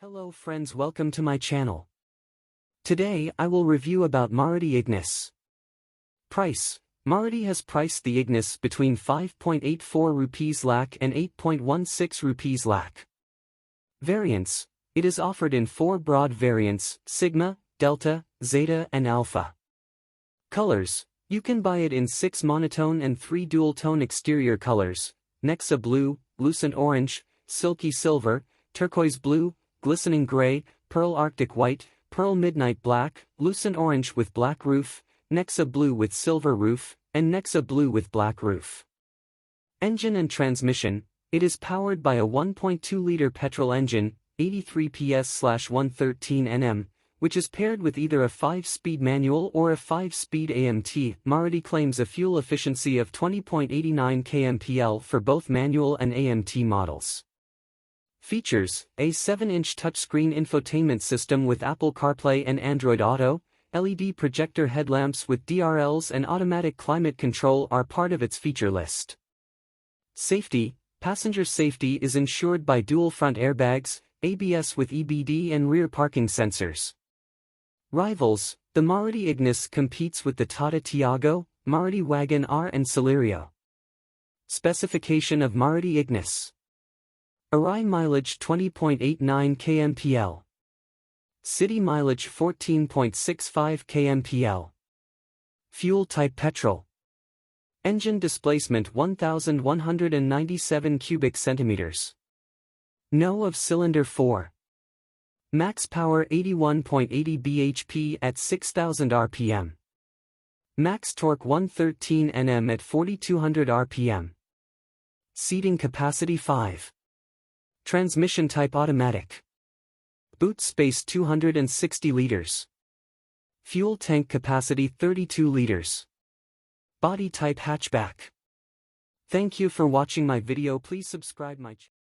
Hello friends, welcome to my channel. Today I will review about Maruti Ignis. Price. Maruti has priced the Ignis between 5.84 rupees lakh and 8.16 rupees lakh. Variants. It is offered in 4 broad variants: Sigma, Delta, Zeta and Alpha. Colors. You can buy it in 6 monotone and 3 dual-tone exterior colors: Nexa Blue, Lucent Orange, Silky Silver, Turquoise Blue, Glistening Gray, Pearl Arctic White, Pearl Midnight Black, Lucent Orange with black roof, Nexa Blue with silver roof, and Nexa Blue with black roof. Engine and transmission. It is powered by a 1.2-liter petrol engine, 83 PS/113 Nm, which is paired with either a 5-speed manual or a 5-speed AMT. Maruti claims a fuel efficiency of 20.89 Kmpl for both manual and AMT models. Features: a 7-inch touchscreen infotainment system with Apple CarPlay and Android Auto, LED projector headlamps with DRLs and automatic climate control are part of its feature list. Safety. Passenger safety is ensured by dual front airbags, ABS with EBD and rear parking sensors. Rivals. The Maruti Ignis competes with the Tata Tiago, Maruti Wagon R and Celerio. Specification of Maruti Ignis. Array mileage 20.89 Kmpl. City mileage 14.65 Kmpl. Fuel type petrol. Engine displacement 1197 cubic centimeters. No of cylinder 4. Max power 81.80 bhp at 6000 rpm. Max torque 113 Nm at 4200 rpm. Seating capacity 5. Transmission type automatic. Boot space 260 liters. Fuel tank capacity 32 liters. Body type hatchback. Thank you for watching my video. Please subscribe my channel.